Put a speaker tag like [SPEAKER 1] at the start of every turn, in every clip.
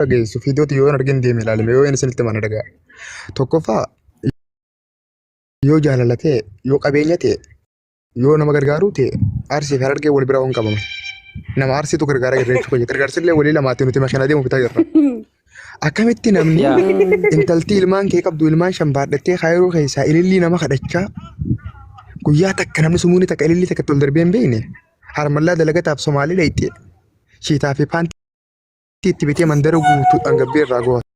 [SPEAKER 1] dhageessu fiidiyooti yoo argin deeme ilaalame yoo inni isinitti mana dhagaa. Tokkoffaa yoo jaalala ta'e yoo qabeenya ta'e yoo nama gargaaru ta'e arsii fi harargee wal bira waan qabaman. Nama arsiitu gargaara irreechuu fayyada. Gargaarsillee walii lamaatti nuti makiinaa deemu bitaa jirra. Akkamitti namni intalti ilmaan kee qabdu ilmaan shan baadhattee haayiroo keessaa ilillii nama kadhachaa guyyaa takka namni sumuuni takka ilillii takka tol darbee hin beekne harmallaa dalagataaf Somaalii dhayite shiitaa fi paantii itti bitee mandara guutuudhaan gabbee irraa goota.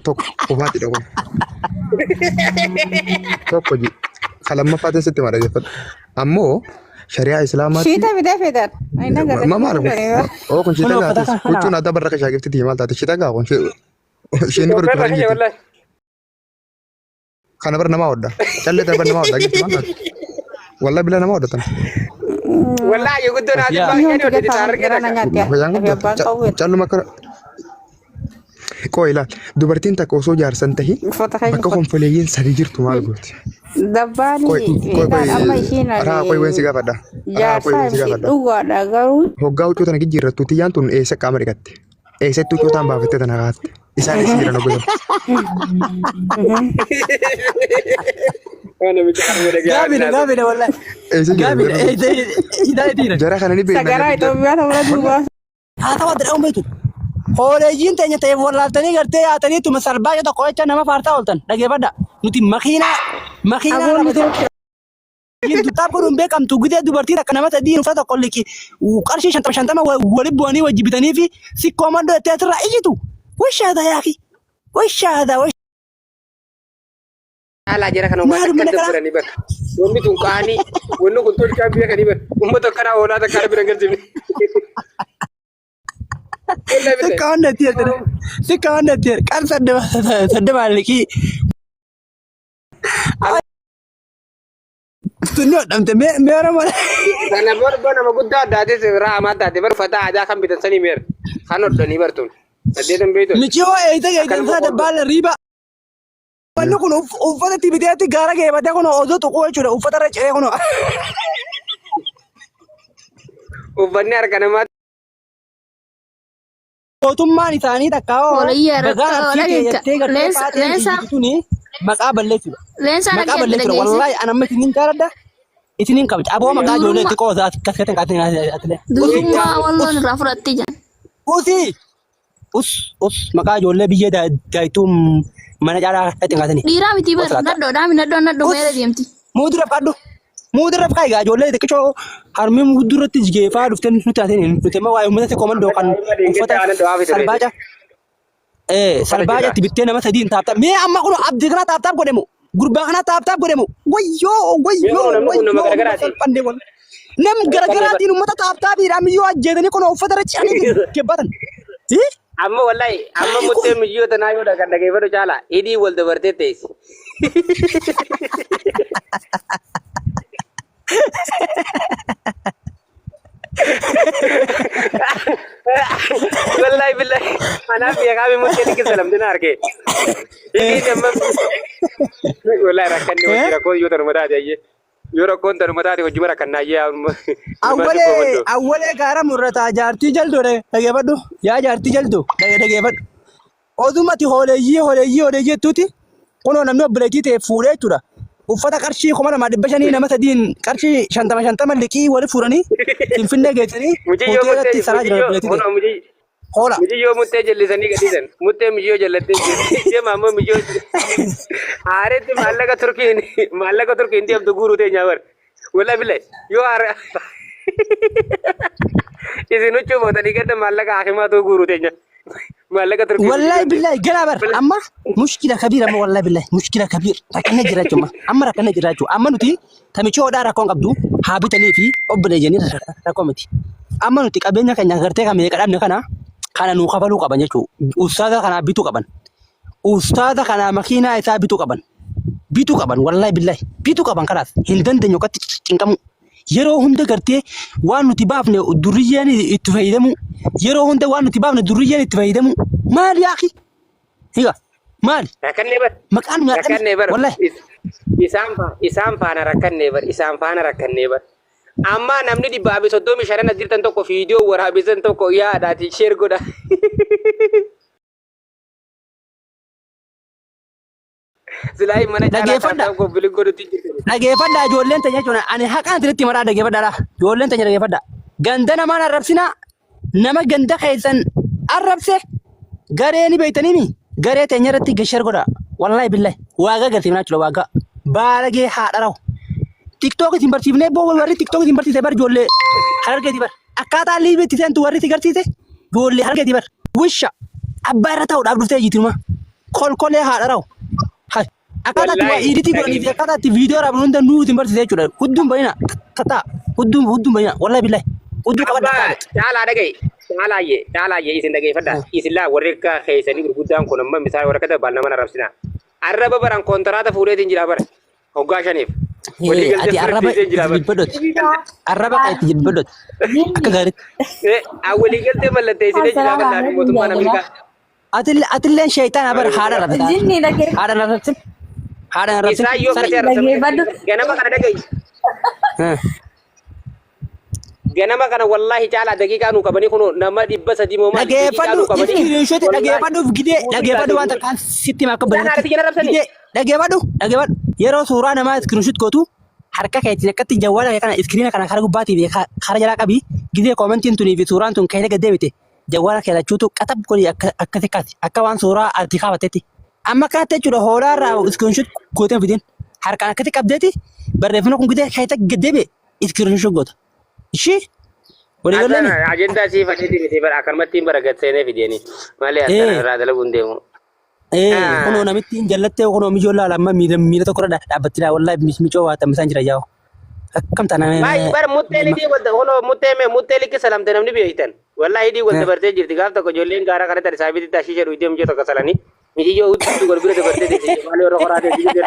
[SPEAKER 1] Tokko qofaatti dhawan. Tokko kalammaffaatiin sitti madageeffadhu. Ammoo Sharia Islaamaa.
[SPEAKER 2] Shita bida fedan.
[SPEAKER 1] Mama argu. Oh kun shita gatis. Kucu nada baraka shagifti timal tadi shita ga kun. Shini baru kemarin gitu. Karena ber nama udah. Challe ber nama udah gitu banget. Wallahi bila nama udah tan.
[SPEAKER 3] Wallahi ya kudu nanti banyak udah ditarik kita.
[SPEAKER 1] Chalu makar. Kau ilah. Dubartiin takka osoo jaarsan tahi. Bakka konfoleeyyiin sadii jirtu maal gooti.
[SPEAKER 2] Dabbaani amma ishiin
[SPEAKER 1] Raa koi wensi gaafadha.
[SPEAKER 2] jaarsaa dhugaadha garuu
[SPEAKER 1] Hoggaa huccuu tana jijjiirrattu tiyyaan tun eessa qaama dhiqatte. Eessatti huccuu taan baafattee tana kaatte. Isaan eessa jiran oggoloo.
[SPEAKER 4] Gaabina wallahi.
[SPEAKER 1] Eessa jiran.
[SPEAKER 4] Gaabina.
[SPEAKER 1] Jara kana ni beekna.
[SPEAKER 2] sagaraa Itoophiyaa ta'uu duuba.
[SPEAKER 4] Haa ta'u adda dhawun beektu. Hooleeyyiin teenya ta'eef wallaaltanii gartee haatanii tuma sarbaa yoo tokko jecha nama faartaa ooltan dhageeffadha. Nuti makiinaa Dutaap kun beekamtu gudee dubartii akka nama sadii uffata tokko liqi qarshii 50 waliin bu'anii wajji bitanii fi si koomandoo itti asirraa iyyitu. Washaada yaaki. Washaada.
[SPEAKER 3] Ala jara kana uummata kan dabiranii bar. Wanni tun qaanii wanni kun tolchaa biyya kanii bar. Uummata kana oolaa takka arbi dangalchifne.
[SPEAKER 4] Sikkaawwan dheer qan saddaba liqii. Tunni hodhamte mee oromoo.
[SPEAKER 3] Kana borbo nama guddaa addaatis raamaa taate bar uffata aadaa kan bitan sanii meer. Kan hodhanii bartuun. Saddeetan beeytu.
[SPEAKER 4] Michii hoo eeyita isaa dabbaala riiba. Wanni kun uffata tibiteetti gaara geeffatee kun osoo tuquu jechuudha uffata irra ciree kun.
[SPEAKER 3] Uffanni harka namaa.
[SPEAKER 4] Mootummaan isaanii takka bagaan arsiitee jettee gartee paatee maqaa balleessudha. Maqaa balleessudha. Wallaahi ana amma isiniin jaaladha. Isiniin kabja. Aboo maqaa ijoollee itti qoosaa kaskatan kaatiin atilee.
[SPEAKER 2] Dullummaa walloon irraa fudhattee jiran.
[SPEAKER 4] Us maqaa ijoollee biyyee daayituun mana caalaa kaatiin kaatanii.
[SPEAKER 2] Dhiiraa miti bara nadhoo meera deemti.
[SPEAKER 4] Muudura fadhu. Muudura faayigaa ijoollee xiqqoo harmee muuduratti jigeeffaa dhuftee nuti aatiin nuti amma waa'ee uummata komandoo kan uffata salbaaja. Salbaaja itti bittee nama sadiin taaptaa. Mee amma kun abdii kana taaptaaf godhemu. Gurbaa kana taaptaaf godhemu. Wayyoo. Nam garaagaraatiin uummata taaptaa fi miyyoo ajjeetanii kun uffata irra ce'anii gebbatan.
[SPEAKER 3] Amma wallahi amma muttee miyyoo tanaa yoo dhagan dhageeffatu caala hidhii wal dabartee teessi. Wallahi billahi anak dia kami mungkin ikut dalam dinar ke ini nama wallahi rakan ni wajib rakon yo termata aja ye yo rakon termata aja wajib rakan na ye
[SPEAKER 4] awwale gara murata jaartii jaldo dhageeffadhu yaa jaartii jaldo dhageeffadhu odumatti hooleeyyii tuuti kunoo namni obboleettii ta'e fuudhee jechuudha. Uffata qarshii 2,500 nama sadiin qarshii 50 liqii wali fuudhanii Finfinnee geessanii hoteelatti saraa jiran obboleettii. Hola.
[SPEAKER 3] Miyyoo muttee jallisanii gadiisan. Muttee miyyoo jallattee deema ammoo miyyoo aareetti maallaqa turkiin deemtu guuruu ta'e nyaawar. Wallahi billahi yoo aare isin huccuu bootanii gadda maallaqa hakimaatu guuruu ta'e nyaa.
[SPEAKER 4] والله بالله جرابر أما مشكلة كبيرة ما والله بالله مشكلة كبيرة ركنا جراجو ما أما ركنا جراجو أما نتي تمشوا دار ركون قبضو حابتني في أبدا جنين ركومتي أما نتي كابينك كنا غرتك كم يكرم نكنا كنا نوقفلو كابن يشوا أستاذ كنا بيتو كابن أستاذ كنا ماكينة إذا بيتو كابن والله بالله بيتو كابن خلاص هندن دنيو كتشينكم yeroo hunda gartee waan nuti baafne durriyyeen itti fayyadamu yeroo hunda waan nuti baafne durriyyeen itti fayyadamu maali yaaki higa maali
[SPEAKER 3] rakkanne bar
[SPEAKER 4] maqaan nyaatan wallahi
[SPEAKER 3] isaan faana rakkanne bar Amma namni dhibba soddomii shanan jirtan tokko viidiyoo waraabisan tokko yaadaati sheer godha. Silaayi mana caalaa tokko bilin godhutti jirti.
[SPEAKER 4] Dhageeffadhaa ijoolleen teenya jechuudha. Ani haqaan asirratti maraa dhageeffadhaadha. Ijoolleen teenya dhageeffadhaa. Ganda namaan arrabsina. Nama ganda keessan arrabse garee ni beektaniimi. Garee teenya irratti gashar godha. Wallahi billahi. Waaqa galteemna jechuudha waaqa. Baalagee haadha rawu. TikTok isin barsiifnee boo warri TikTok isin barsiise bar ijoollee harargeeti bar. Akkaataa liibiitti seentu warri si garsiise ijoollee harargeeti bar. Wisha abbaa irra ta'uudhaaf dhuftee jiitima. Kolkolee haadha rawu. Akkaataa waa iditii godhanii fi akkaataa itti viidiyoo raabnu hunda nuti isin barsiise jechuudha. Hudduun bayina tataa hudduun bayina wallahi billahi. Hudduu qabadha.
[SPEAKER 3] Caalaayyee isin dhageeffadha. Isin laa warri akka keessanii gurguddaan kun amma misaal warra akka baal nama arrabsina. Arraba baran kontiraata fuudheetiin jira bara. Hoggaa shaniif.
[SPEAKER 4] Ati arraba jilbadot. Arraba kan itti jilbadot. Akka gaariitti.
[SPEAKER 3] Walii galtee mallattee isin jira bal'aa mootummaan Ameerikaa.
[SPEAKER 4] Atilleen shaytaan abar haadha rabata. Haadha rabata. Haadha rabata.
[SPEAKER 3] Isaa yoo akkasii arrabsan ganama kana dhagayi. Ganama kana wallahi caalaa daqiiqaa nu qabanii kun nama 300 moo maal
[SPEAKER 4] dhageeffadhu iskiriinshoti dhageeffadhuuf gidee dhageeffadhu waan takkaan sitti makka bal'atti dhageeffadhu yeroo suuraa namaa iskiriinshot gootu harka keetiin akkatti jawwaala kana iskiriina kana kara gubbaatii fi kara jalaa qabii gidee koomentiin tunii fi suuraan tun keenya gaddeebite jawwaala keelachuutu qaxab godhi akkasi kaati akka waan suuraa arti kaafatetti amma kanatti jechuudha hoolaarraa iskiriinshot gooteen fideen harkaan akkati qabdeeti barreeffama kun gidee keessa gaddeebe iskiriinshot goota. Ishi wali galani
[SPEAKER 3] agenda si fadhiti miti bara akkalmattiin baragatseenee fideeni malee akkana irraa dalaguun deemu
[SPEAKER 4] kuno namitti jallattee kuno mijoolaa lamma miila tokko irra dhaabbattidha wallahi micoo waa tammisaan jira yaa'u akkam taana
[SPEAKER 3] baay bar mutteeli di wal kuno mutteeli ki salamte namni beeytan wallahi di wal dabartee jirti gaaf tokko ijoolleen gaara kana tari saabitti taashii jedhu iddoo mijoo tokko salanii mijiyyoo hudduu golbira dabartee jamaalee warra qoraatee jiru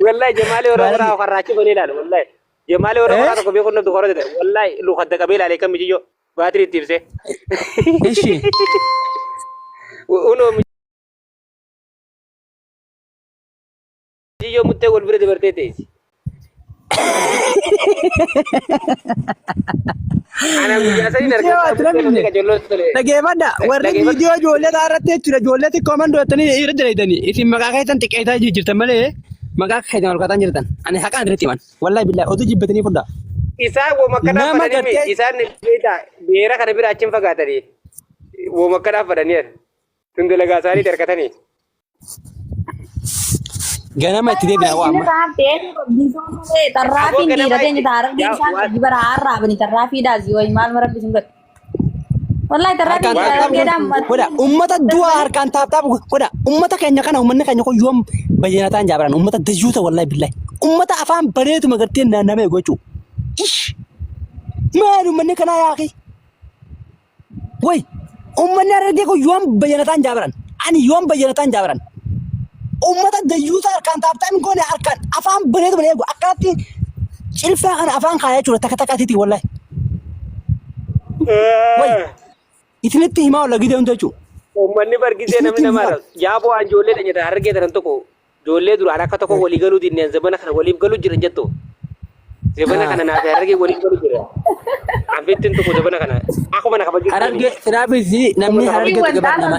[SPEAKER 3] wallahi jamaalee warra qoraa qarraachi bane ilaalu wallahi Jemaale orang orang aku biar kau nak tukar itu, wallahi lu kata kabel alih kami jijo, bateri tipse.
[SPEAKER 4] Ishi.
[SPEAKER 3] Uno jijo mutte gol berde berde te. Anak biasa ni nak jollos tu le.
[SPEAKER 4] Lagi mana? Warna video jollet arat tu cuma jollet itu komando tu ni irit dari ni. Isi makai kan tikai tu jujur tamale. Maka kaitan wal katan jirtan ani hakan dirti man wallahi billahi odu jibbatani funda
[SPEAKER 3] isa wo makada fadani isa ne beta bera kada bira cin faga tare wo makada fadani tundula ga sari darkatani
[SPEAKER 4] gana ma tide bina wa amma
[SPEAKER 2] tarrafi ndira te ni tarar di san gibara arra bani tarrafi da ziwa imal marabbi sungat wallahi tarrafi ndira
[SPEAKER 4] koda ummata dua harkan tap koda ummata kenya kana ummanne kenya ko yom bayyanataan jabran ummata dajuuta wallahi billahi ummata afaan bareetu magartee naanname gochu ish maalu manne kana yaaqi way ummanne arge ko yom bayyanataan jabran ani yom bayyanataan jabran ummata dajuuta harkan taaptaan gone harkan afaan bareetu malee akkatti cilfa kana afaan kaaya jura takatakaati wallahi way itinitti himaa wala gidee hundachu
[SPEAKER 3] ummanni bargisee namni namaara yaaboo anjoolee dhanyata hargee taran tokko joollee duraan akka tokko walii galuu dinneen zabana kana waliif galuu jiran jetto zabana kana naaf hargee waliif galuu jira anfittiin tokko zabana kana akkuma na kabajuu
[SPEAKER 4] hargee siraabisi namni hargee gabaadhama